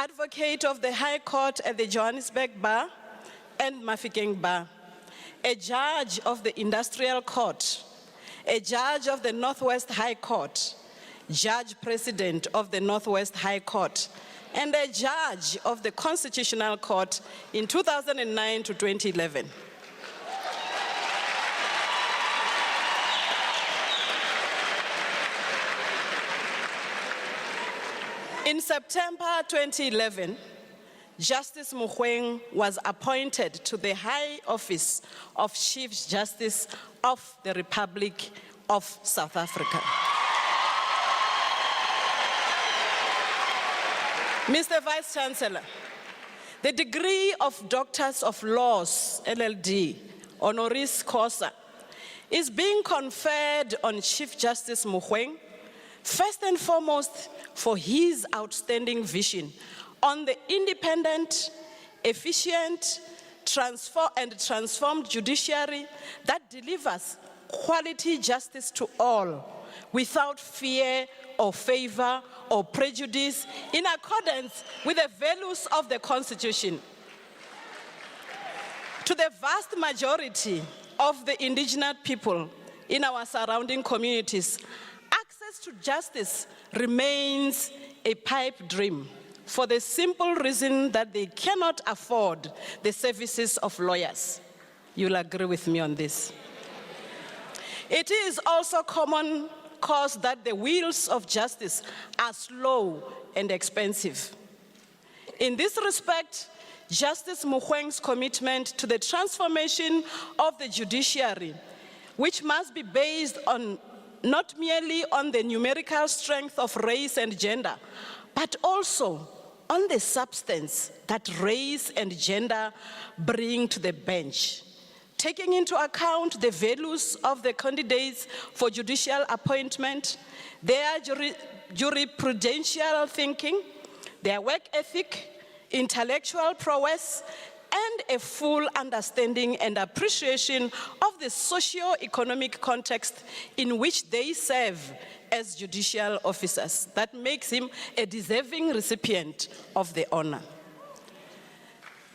Advocate of the High Court at the Johannesburg Bar and Mahikeng Bar, a judge of the Industrial Court, a judge of the Northwest High Court, Judge President of the Northwest High Court, and a judge of the Constitutional Court in 2009 to 2011. In September 2011, Justice Mogoeng was appointed to the high office of Chief Justice of the Republic of South Africa. Mr. Vice Chancellor, the degree of Doctors of Laws, LLD, honoris causa, is being conferred on Chief Justice Mogoeng, first and foremost for his outstanding vision on the independent, efficient, transformed judiciary that delivers quality justice to all without fear or favor or prejudice, in accordance with the values of the Constitution. To the vast majority of the indigenous people in our surrounding communities, access to justice remains a pipe dream for the simple reason that they cannot afford the services of lawyers. You'll agree with me on this. It is also common cause that the wheels of justice are slow and expensive. In this respect, Justice Mogoeng's commitment to the transformation of the judiciary, which must be based on not merely on the numerical strength of race and gender, but also on the substance that race and gender bring to the bench, taking into account the values of the candidates for judicial appointment, their jurisprudential thinking, their work ethic, intellectual prowess, and a full understanding and appreciation of the socio-economic context in which they serve as judicial officers. That makes him a deserving recipient of the honor.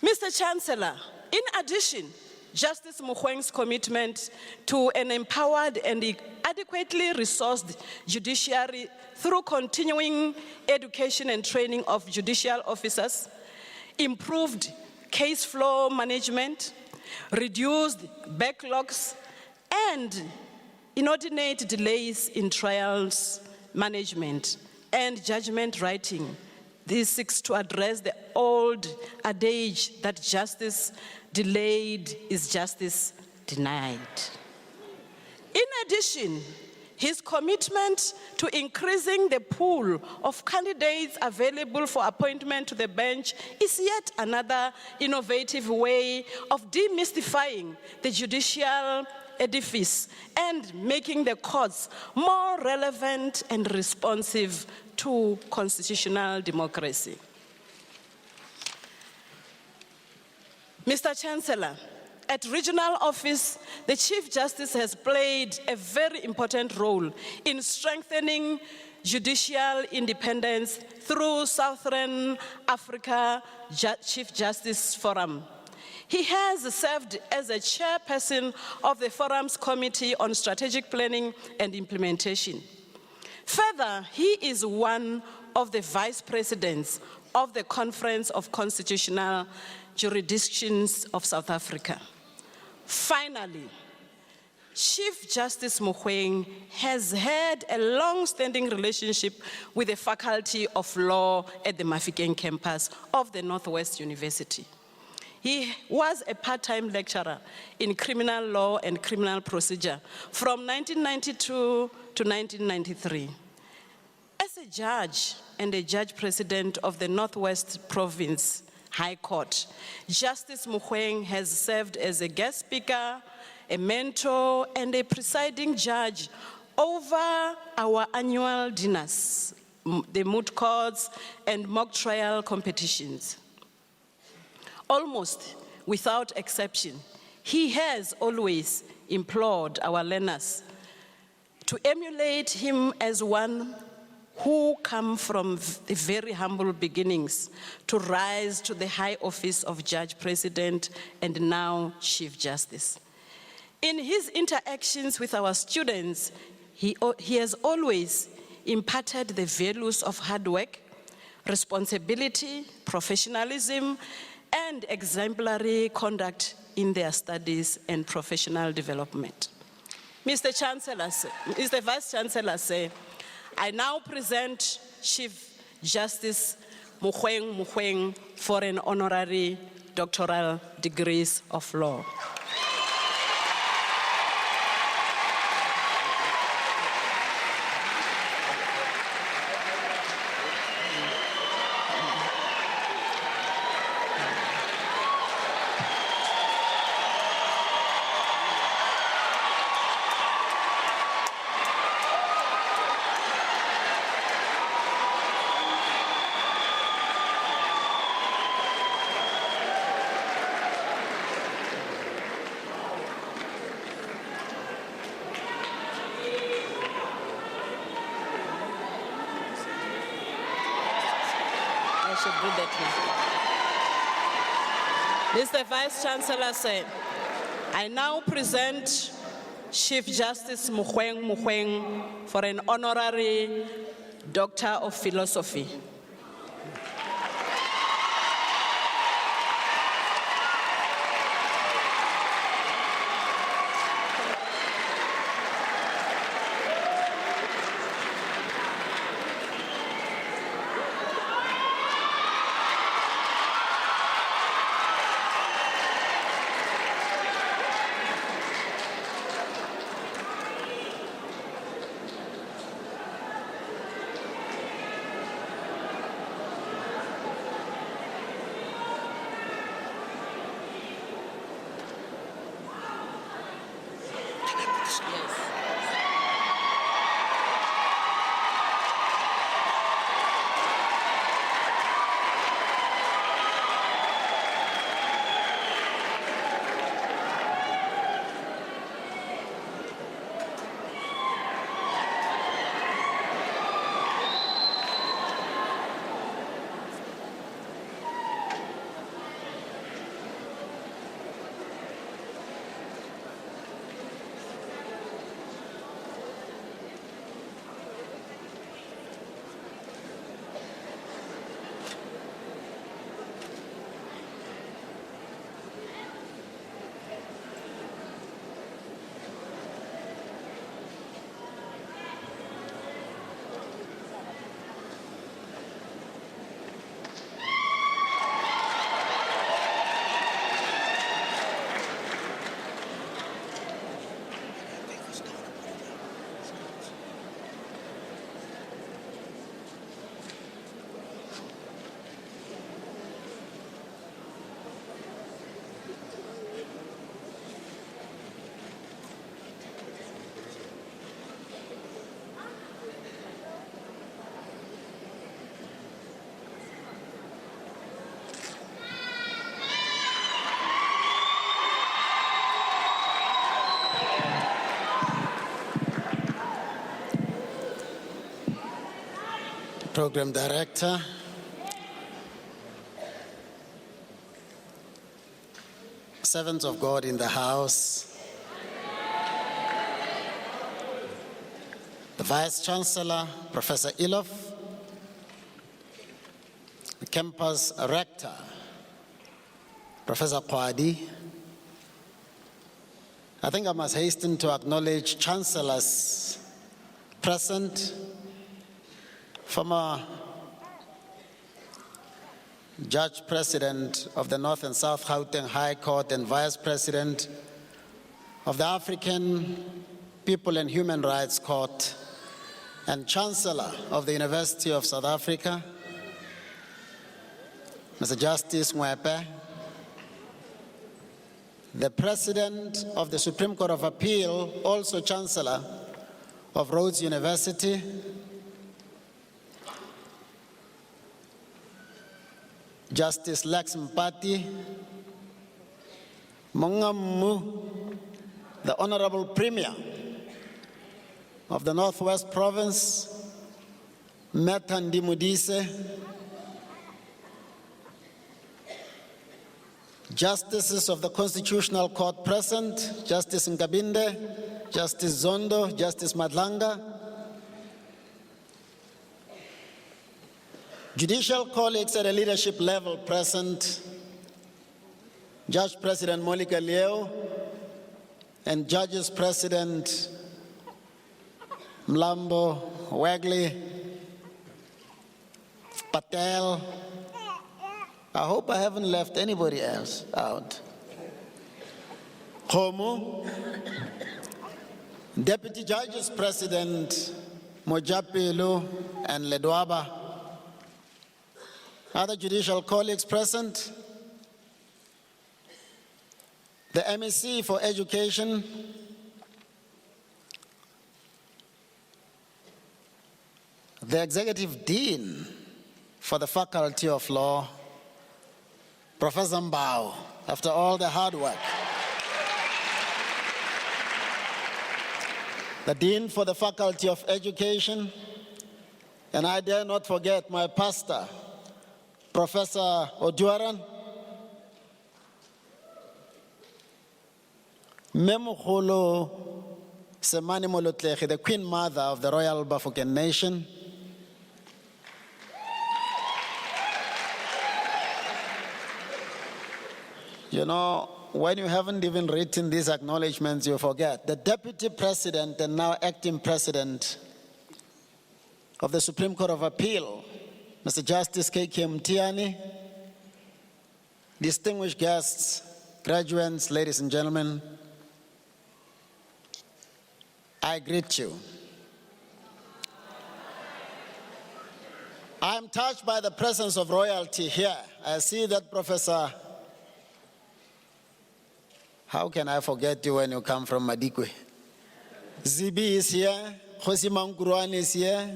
Mr. Chancellor, in addition, Justice Mogoeng's commitment to an empowered and adequately resourced judiciary through continuing education and training of judicial officers, improved case flow management, reduced backlogs, and inordinate delays in trials management and judgment writing. This seeks to address the old adage that justice delayed is justice denied. In addition, his commitment to increasing the pool of candidates available for appointment to the bench is yet another innovative way of demystifying the judicial edifice and making the courts more relevant and responsive to constitutional democracy. Mr. Chancellor, at regional office, the Chief Justice has played a very important role in strengthening judicial independence through Southern Africa Chief Justice Forum. He has served as a chairperson of the Forum's Committee on Strategic Planning and Implementation. Further, he is one of the vice presidents of the Conference of Constitutional Jurisdictions of South Africa. Finally, Chief Justice Mogoeng has had a long-standing relationship with the Faculty of Law at the Mahikeng campus of the Northwest University. He was a part-time lecturer in criminal law and criminal procedure from 1992 to 1993. As a judge and a judge president of the Northwest Province High Court, Justice Mogoeng has served as a guest speaker, a mentor, and a presiding judge over our annual dinners, the moot courts, and mock trial competitions. Almost without exception, he has always implored our learners to emulate him as one who come from very humble beginnings to rise to the high office of Judge President and now Chief Justice. In his interactions with our students, he has always imparted the values of hard work, responsibility, professionalism, and exemplary conduct in their studies and professional development. Mr. Vice Chancellor, sir, I now present Chief Justice Mogoeng Mogoeng for an honorary doctoral degrees of law. I should read that now. Mr. Vice Chancellor said, I now present Chief Justice Mogoeng Mogoeng for an honorary Doctor of Philosophy. Program Director, servants of God in the house, the Vice Chancellor, Professor Ilof, the campus rector, Professor Kwadi. I think I must hasten to acknowledge chancellors present, former Judge President of the North and South Gauteng High Court and Vice President of the African People and Human Rights Court and Chancellor of the University of South Africa, Mr. Justice Mwepe, the President of the Supreme Court of Appeal, also Chancellor of Rhodes University, Justice Lex Mpati, Mongamu, the Honorable Premier of the Northwest Province, Methandi Mudise, Justices of the Constitutional Court present, Justice Ngabinde, Justice Zondo, Justice Madlanga, judicial colleagues at a leadership level present, Judge President Monica Leo, and Judges President Mlambo, Wagley, Patel. I hope I haven't left anybody else out. Khomo, Deputy Judges President Mojapelo and Ledwaba. Other judicial colleagues present. The MEC for Education, the Executive Dean for the Faculty of Law, Professor Mbao, after all the hard work. The Dean for the Faculty of Education, and I dare not forget my pastor, Professor Oduaran, Memukolo Semani Molotleche, the Queen Mother of the Royal Bafokeng Nation, you know, when you haven't even written these acknowledgements, you forget. The Deputy President and now Acting President of the Supreme Court of Appeal, Mr. Justice K.K. Mtiani, distinguished guests, graduates, ladies and gentlemen, I greet you. I am touched by the presence of royalty here. I see that Professor, how can I forget you when you come from Madikwe? Zibi is here, Khosi Mankuruan is here.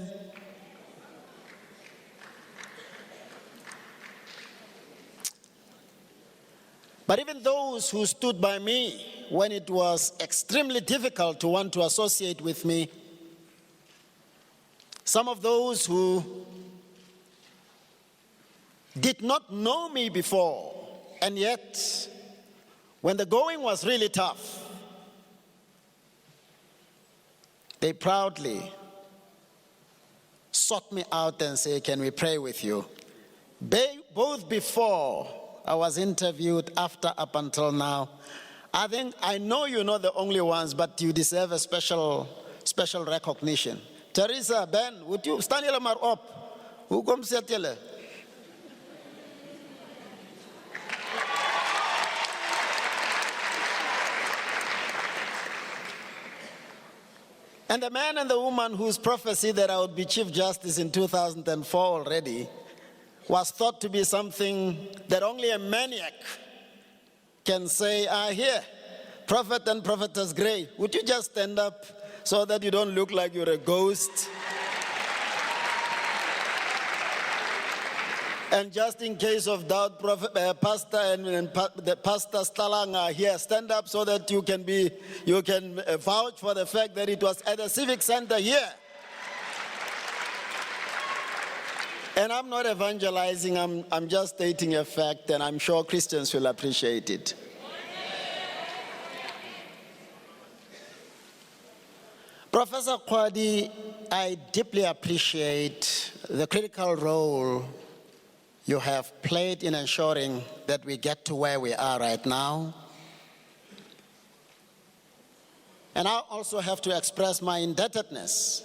But even those who stood by me when it was extremely difficult to want to associate with me, some of those who did not know me before, and yet, when the going was really tough, they proudly sought me out and said, "Can we pray with you?" Both before I was interviewed, after, up until now. I know you're not the only ones, but you deserve a special recognition. Teresa, Ben, would you stand here up? Who comes here? And the man and the woman whose prophecy that I would be Chief Justice in 2004 already was thought to be something that only a maniac can say, here, Prophet and Prophetess Gray, would you just stand up so that you don't look like you're a ghost? And just in case of doubt, Pastor and the Pastor Stalanga here, stand up so that you can vouch for the fact that it was at the Civic Center here. And I'm not evangelizing, I'm just stating a fact, and I'm sure Christians will appreciate it. Professor Kwadi, I deeply appreciate the critical role you have played in ensuring that we get to where we are right now. And I also have to express my indebtedness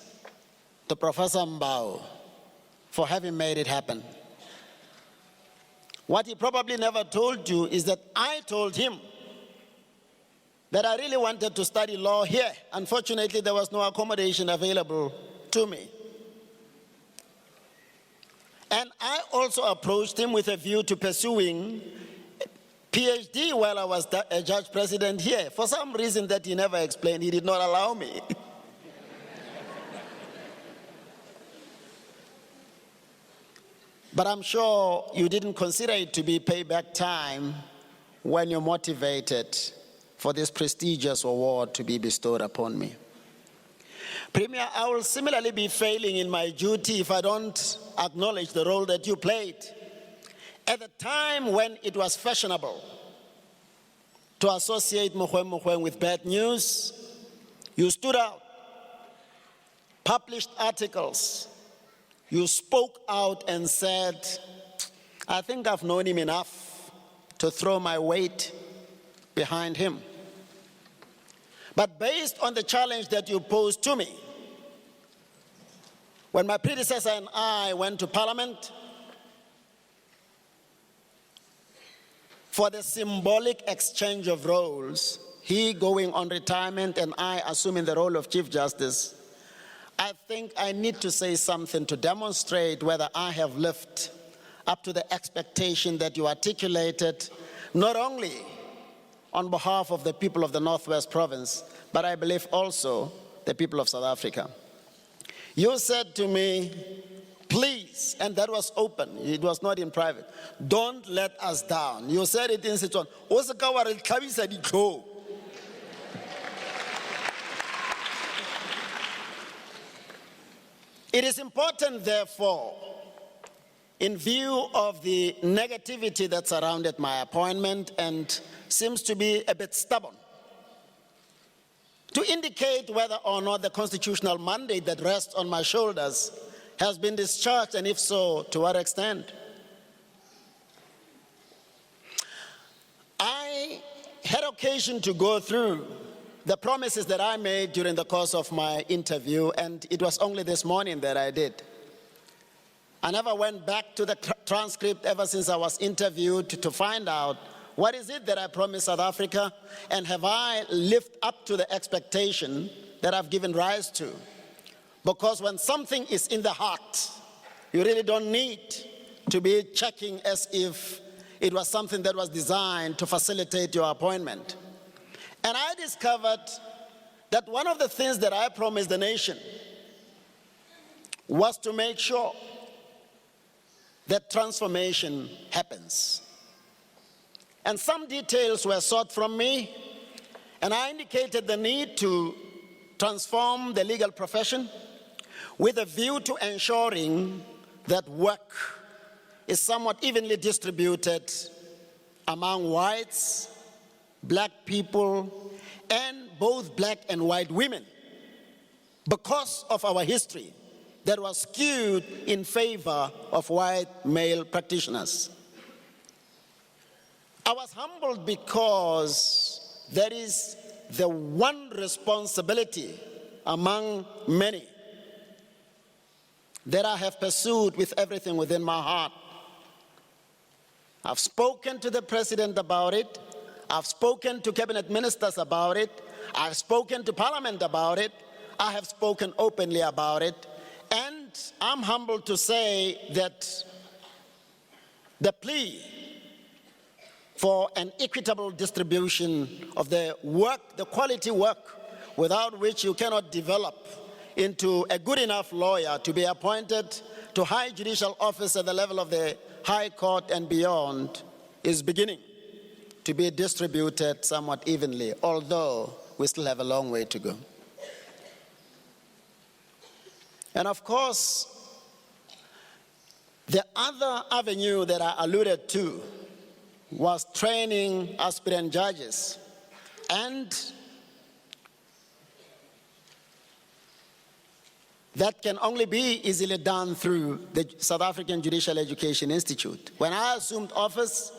to Professor Mbao for having made it happen. What he probably never told you is that I told him that I really wanted to study law here. Unfortunately, there was no accommodation available to me. And I also approached him with a view to pursuing PhD while I was a judge president here. For some reason that he never explained, he did not allow me. But I'm sure you didn't consider it to be payback time when you're motivated for this prestigious award to be bestowed upon me. Premier, I will similarly be failing in my duty if I don't acknowledge the role that you played. At the time when it was fashionable to associate Mogoeng Mogoeng with bad news, you stood out, published articles, you spoke out and said, I think I've known him enough to throw my weight behind him. But based on the challenge that you posed to me, when my predecessor and I went to Parliament for the symbolic exchange of roles, he going on retirement and I assuming the role of Chief Justice, I think I need to say something to demonstrate whether I have lived up to the expectation that you articulated, not only on behalf of the people of the Northwest Province, but I believe also the people of South Africa. You said to me, please, and that was open, it was not in private, don't let us down. You said it in Sichuan. It is important, therefore, in view of the negativity that surrounded my appointment and seems to be a bit stubborn, to indicate whether or not the constitutional mandate that rests on my shoulders has been discharged, and if so, to what extent. I had occasion to go through the promises that I made during the course of my interview, and it was only this morning that I did. I never went back to the transcript ever since I was interviewed to find out what is it that I promised South Africa, and have I lived up to the expectation that I've given rise to? Because when something is in the heart, you really don't need to be checking as if it was something that was designed to facilitate your appointment. And I discovered that one of the things that I promised the nation was to make sure that transformation happens. And some details were sought from me, and I indicated the need to transform the legal profession with a view to ensuring that work is somewhat evenly distributed among whites, black people, and both black and white women, because of our history that was skewed in favor of white male practitioners. I was humbled because there is the one responsibility among many that I have pursued with everything within my heart. I've spoken to the president about it. I've spoken to cabinet ministers about it. I've spoken to Parliament about it. I have spoken openly about it. And I'm humbled to say that the plea for an equitable distribution of the work, the quality work, without which you cannot develop into a good enough lawyer to be appointed to high judicial office at the level of the High Court and beyond, is beginning to be distributed somewhat evenly, although we still have a long way to go. And of course, the other avenue that I alluded to was training aspirant judges. And that can only be easily done through the South African Judicial Education Institute. When I assumed office,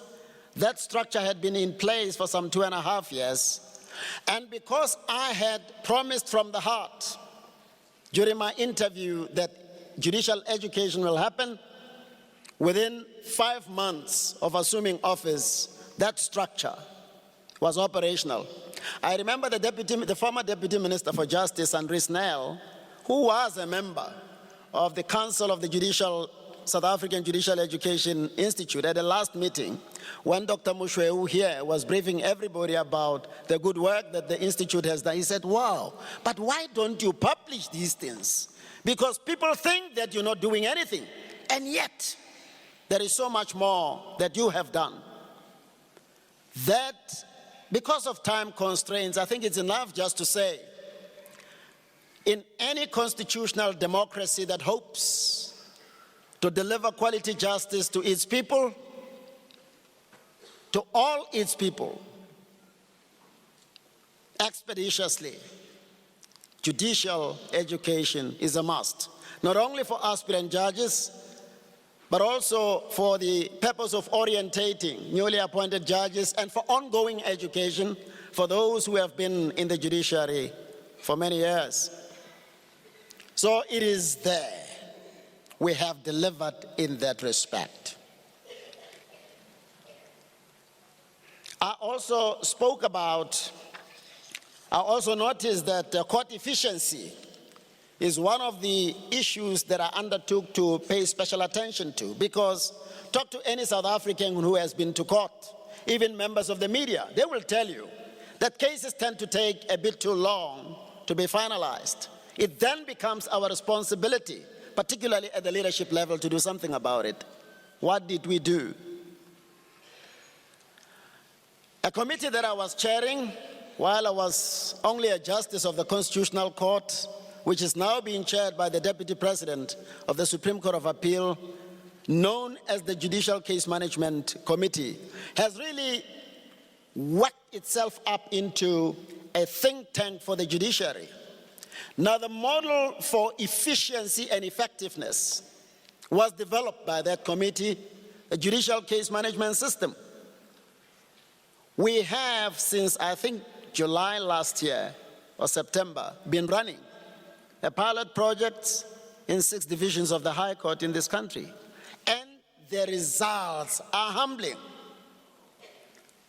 that structure had been in place for some 2.5 years. And because I had promised from the heart during my interview that judicial education will happen, within 5 months of assuming office, that structure was operational. I remember the former Deputy Minister for Justice, Andries Snell, who was a member of the Council of the South African Judicial Education Institute, at the last meeting, when Dr. Mogoeng here was briefing everybody about the good work that the Institute has done, he said, wow, but why don't you publish these things? Because people think that you're not doing anything, and yet there is so much more that you have done. That, because of time constraints, I think it's enough just to say, in any constitutional democracy that hopes to deliver quality justice to its people, to all its people, expeditiously, judicial education is a must, not only for aspirant judges, but also for the purpose of orientating newly appointed judges and for ongoing education for those who have been in the judiciary for many years. So it is there. We have delivered in that respect. I also noticed that court efficiency is one of the issues that I undertook to pay special attention to, because talk to any South African who has been to court, even members of the media, they will tell you that cases tend to take a bit too long to be finalized. It then becomes our responsibility, particularly at the leadership level, to do something about it. What did we do? A committee that I was chairing while I was only a justice of the Constitutional Court, which is now being chaired by the Deputy President of the Supreme Court of Appeal, known as the Judicial Case Management Committee, has really worked itself up into a think tank for the judiciary. Now, the model for efficiency and effectiveness was developed by that committee, a judicial case management system. We have, since I think July last year or September, been running a pilot project in 6 divisions of the High Court in this country. And the results are humbling.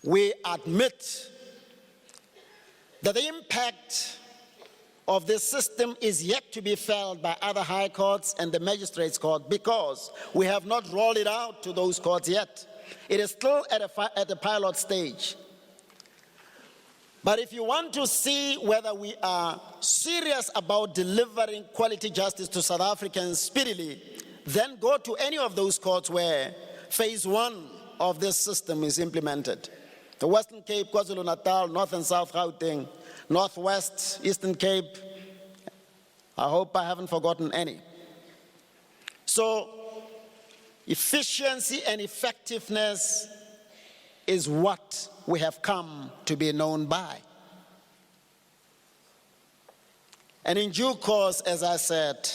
We admit that the impact of this system is yet to be felt by other high courts and the magistrates' court, because we have not rolled it out to those courts yet. It is still at a pilot stage. But if you want to see whether we are serious about delivering quality justice to South Africans speedily, then go to any of those courts where phase 1 of this system is implemented. The Western Cape, KwaZulu-Natal, North and South Gauteng, Northwest, Eastern Cape. I hope I haven't forgotten any. So, efficiency and effectiveness is what we have come to be known by. And in due course, as I said,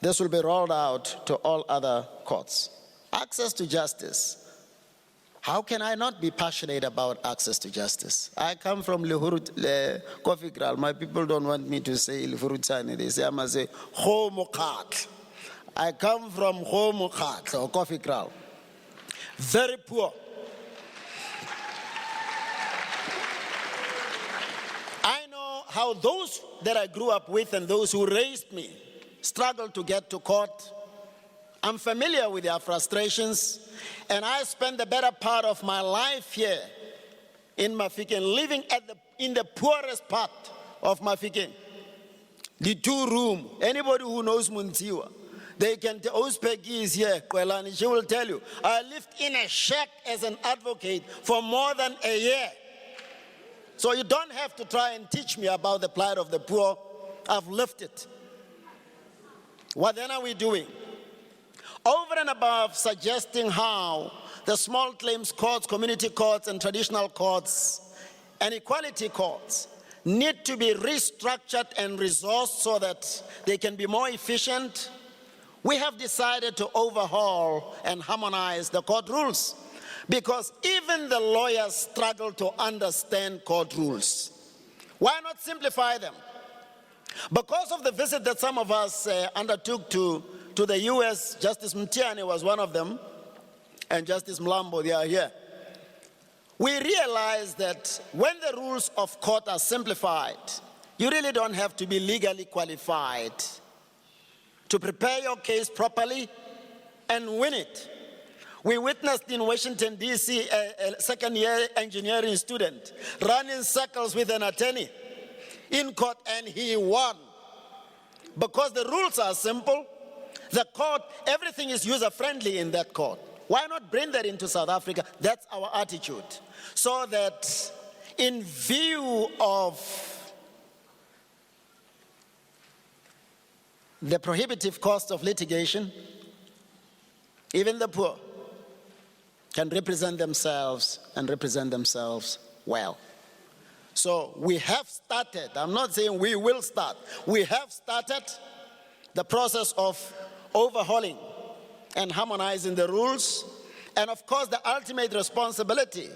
this will be rolled out to all other courts. Access to justice. How can I not be passionate about access to justice? I come from Coffee Kral. My people don't want me to say Lihurutani. They say I must say Homokatl. I come from Homokatl or Coffee Kral. Very poor. I know how those that I grew up with and those who raised me struggled to get to court. I'm familiar with their frustrations, and I spent the better part of my life here in Mahikeng, living in the poorest part of Mahikeng. The 2-room. Anybody who knows Muntiwa, they can tell, Peggy is here, Kwelani, she will tell you, I lived in a shack as an advocate for more than a year. So you don't have to try and teach me about the plight of the poor. I've lived it. What then are we doing? Over and above suggesting how the small claims courts, community courts, and traditional courts, and equality courts need to be restructured and resourced so that they can be more efficient, we have decided to overhaul and harmonize the court rules, because even the lawyers struggle to understand court rules. Why not simplify them? Because of the visit that some of us undertook to the US, Justice Mtiani was one of them, and Justice Mlambo, they are here. We realized that when the rules of court are simplified, you really don't have to be legally qualified to prepare your case properly and win it. We witnessed in Washington, D.C., a second-year engineering student running circles with an attorney in court, and he won. Because the rules are simple, the court, everything is user-friendly in that court. Why not bring that into South Africa? That's our attitude. So that in view of the prohibitive cost of litigation, even the poor can represent themselves and represent themselves well. So we have started, I'm not saying we will start, we have started the process of overhauling and harmonizing the rules. And of course, the ultimate responsibility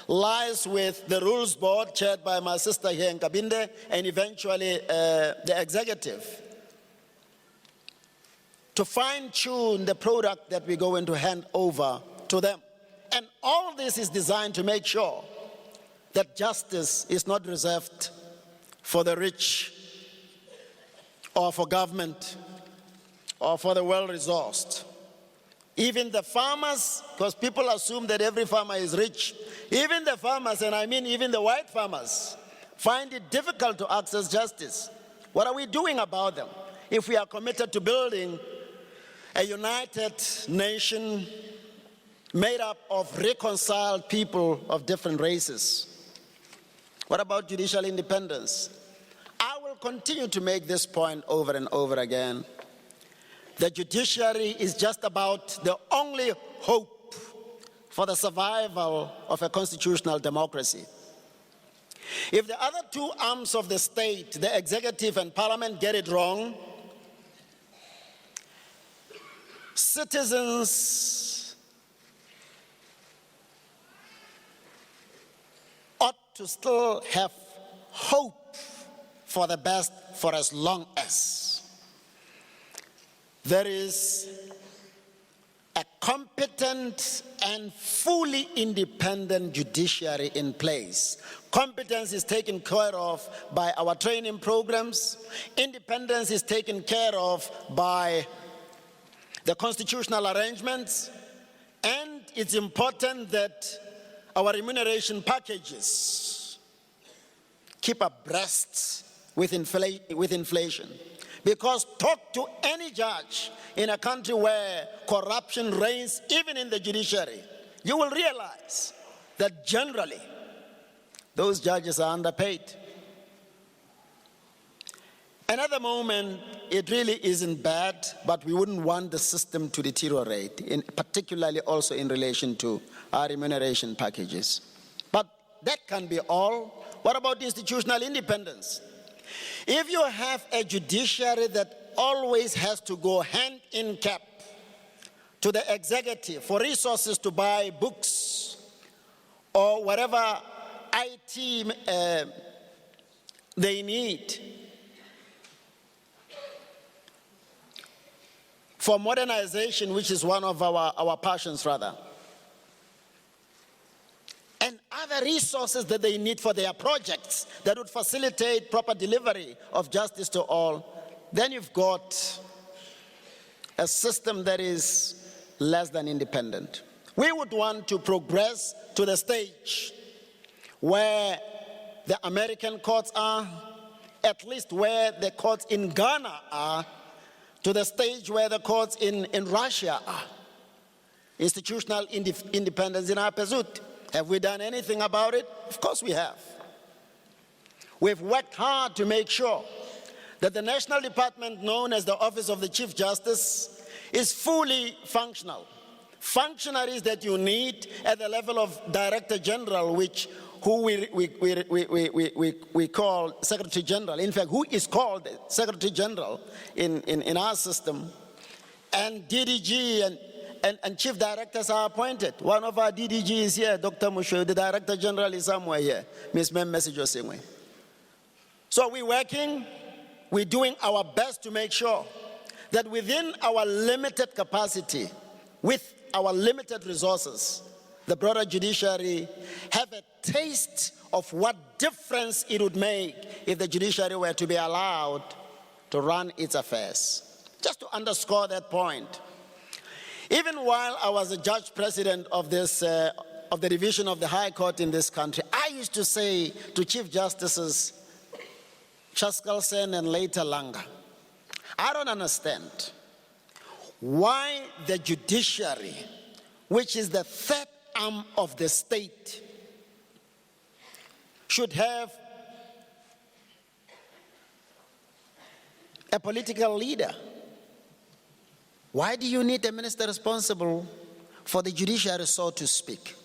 lies with the Rules Board, chaired by my sister here in Kabinde, and eventually the executive, to fine-tune the product that we're going to hand over to them. And all this is designed to make sure that justice is not reserved for the rich or for government or for the well-resourced. Even the farmers, because people assume that every farmer is rich, even the farmers, and I mean even the white farmers, find it difficult to access justice. What are we doing about them if we are committed to building a united nation made up of reconciled people of different races? What about judicial independence? I will continue to make this point over and over again. The judiciary is just about the only hope for the survival of a constitutional democracy. If the other two arms of the state, the executive and parliament, get it wrong, citizens ought to still have hope for the best for as long as there is a competent and fully independent judiciary in place. Competence is taken care of by our training programs. Independence is taken care of by the constitutional arrangements. And it's important that our remuneration packages keep abreast with inflation. Because talk to any judge in a country where corruption reigns, even in the judiciary, you will realize that generally those judges are underpaid. And at the moment, it really isn't bad, but we wouldn't want the system to deteriorate, particularly also in relation to our remuneration packages. But that can be all. What about institutional independence? If you have a judiciary that always has to go hand in cap to the executive for resources to buy books or whatever IT they need for modernization, which is one of our passions rather, and other resources that they need for their projects that would facilitate proper delivery of justice to all, then you've got a system that is less than independent. We would want to progress to the stage where the American courts are, at least where the courts in Ghana are, to the stage where the courts in Russia are. Institutional independence in our pursuit. Have we done anything about it? Of course we have. We've worked hard to make sure that the national department known as the Office of the Chief Justice is fully functional. Functionaries that you need at the level of Director General, who we call Secretary General. In fact, who is called Secretary General in our system. And DDG and chief directors are appointed. One of our DDG is here, Dr. Musho. The Director General is somewhere here, Ms. Message Osingwe. So we're working, we're doing our best to make sure that within our limited capacity, with our limited resources, the broader judiciary have a taste of what difference it would make if the judiciary were to be allowed to run its affairs. Just to underscore that point, even while I was a judge president of the division of the High Court in this country, I used to say to Chief Justices Chaskalsen and later Langa, I don't understand why the judiciary, which is the third arm of the state, should have a political leader. Why do you need a minister responsible for the judiciary, so to speak?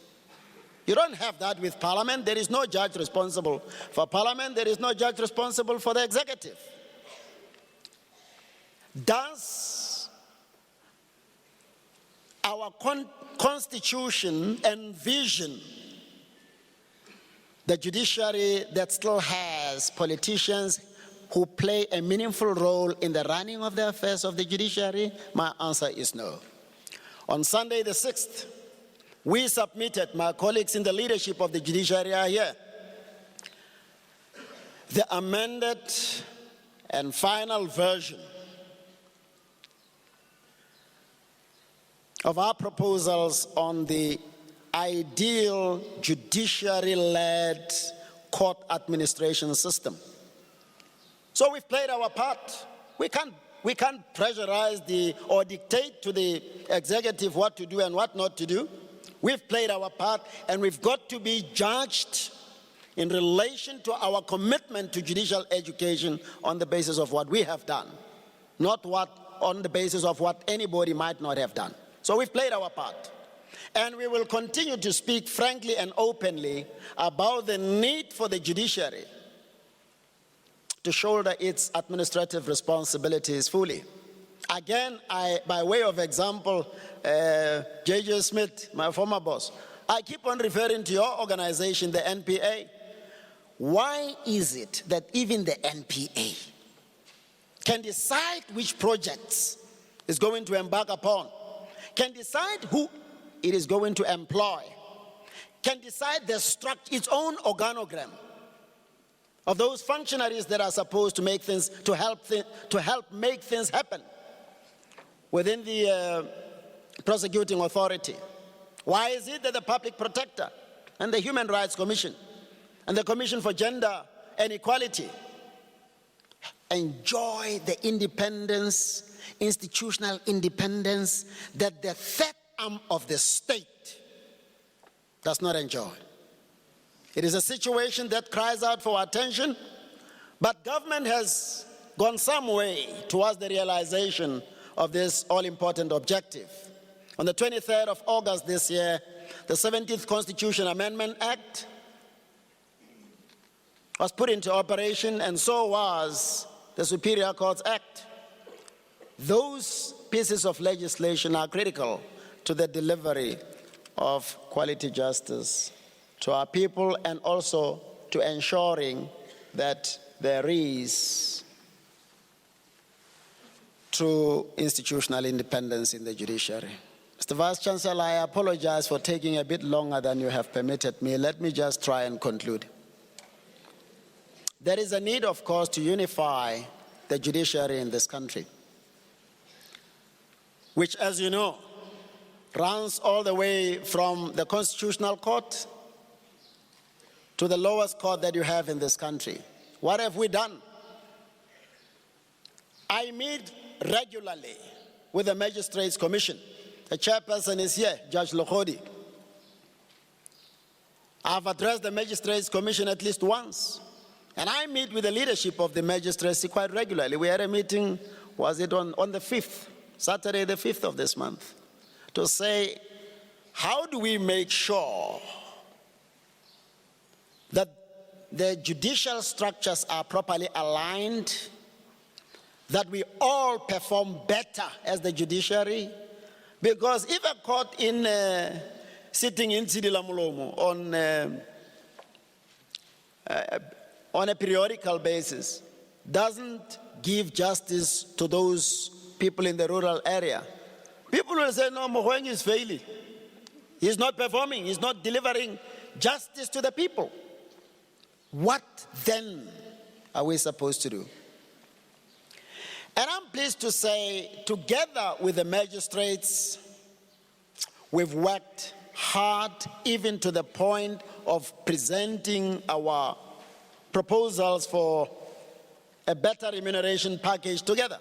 You don't have that with Parliament. There is no judge responsible for Parliament. There is no judge responsible for the executive. Does our constitution envision the judiciary that still has politicians who play a meaningful role in the running of the affairs of the judiciary? My answer is no. On Sunday the 6th, we submitted, my colleagues in the leadership of the judiciary are here, the amended and final version of our proposals on the ideal judiciary-led court administration system. So we've played our part. We can't pressurize or dictate to the executive what to do and what not to do. We've played our part, and we've got to be judged in relation to our commitment to judicial education on the basis of what we have done, not on the basis of what anybody might not have done. So we've played our part. And we will continue to speak frankly and openly about the need for the judiciary to shoulder its administrative responsibilities fully. Again, by way of example, J.J. Smith, my former boss, I keep on referring to your organization, the NPA. Why is it that even the NPA can decide which projects it's going to embark upon, can decide who it is going to employ, can decide its own organogram of those functionaries that are supposed to make things, to help make things happen within the prosecuting authority? Why is it that the Public Protector and the Human Rights Commission and the Commission for Gender and Equality enjoy the independence, institutional independence, that the third arm of the state does not enjoy? It is a situation that cries out for attention, but government has gone some way towards the realization of this all-important objective. On the 23rd of August this year, the 17th Constitution Amendment Act was put into operation, and so was the Superior Courts Act. Those pieces of legislation are critical to the delivery of quality justice to our people, and also to ensuring that there is true institutional independence in the judiciary. Mr. Vice Chancellor, I apologize for taking a bit longer than you have permitted me. Let me just try and conclude. There is a need, of course, to unify the judiciary in this country, which, as you know, runs all the way from the Constitutional Court to the lowest court that you have in this country. What have we done? I meet regularly with the Magistrates Commission. The chairperson is here, Judge Lokhodi. I've addressed the Magistrates Commission at least once. And I meet with the leadership of the magistrates quite regularly. We had a meeting, was it on the 5th, Saturday the 5th of this month, to say, how do we make sure that the judicial structures are properly aligned, that we all perform better as the judiciary? Because if a court sitting in Sidila Mulomo on a periodical basis doesn't give justice to those people in the rural area, people will say, no, Mogoeng is failing. He's not performing. He's not delivering justice to the people. What then are we supposed to do? And I'm pleased to say, together with the magistrates, we've worked hard, even to the point of presenting our proposals for a better remuneration package together.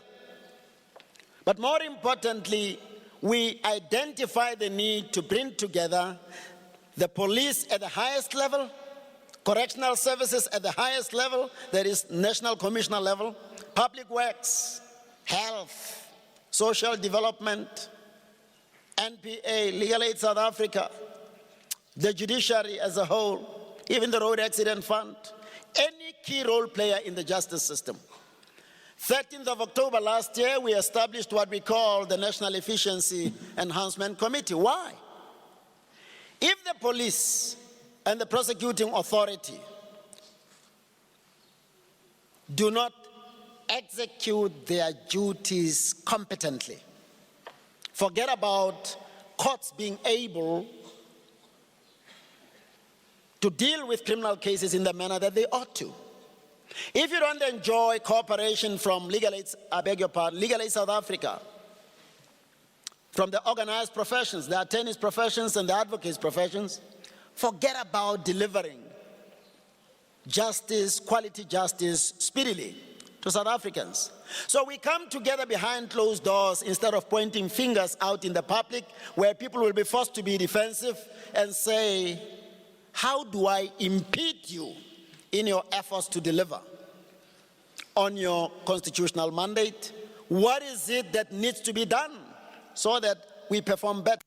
But more importantly, we identify the need to bring together the police at the highest level, correctional services at the highest level, that is national commissioner level, public works, health, social development, NPA, Legal Aid South Africa, the judiciary as a whole, even the road accident fund, any key role player in the justice system. 13th of October last year, we established what we call the National Efficiency Enhancement Committee. Why? If the police and the prosecuting authority do not execute their duties competently, forget about courts being able to deal with criminal cases in the manner that they ought to. If you don't enjoy cooperation from Legal Aid, Legal Aid South Africa, from the organized professions, the attorneys' professions and the advocates' professions, forget about delivering justice, quality justice, speedily to South Africans. So we come together behind closed doors instead of pointing fingers out in the public where people will be forced to be defensive and say, how do I impede you in your efforts to deliver on your constitutional mandate? What is it that needs to be done so that we perform better?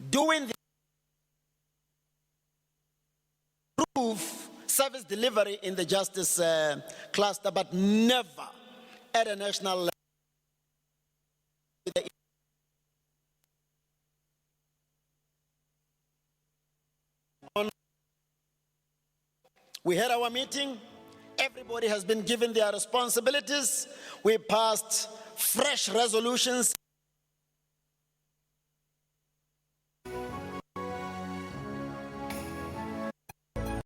Doing the improve service delivery in the justice cluster, but never at a national level. We had our meeting. Everybody has been given their responsibilities. We passed fresh resolutions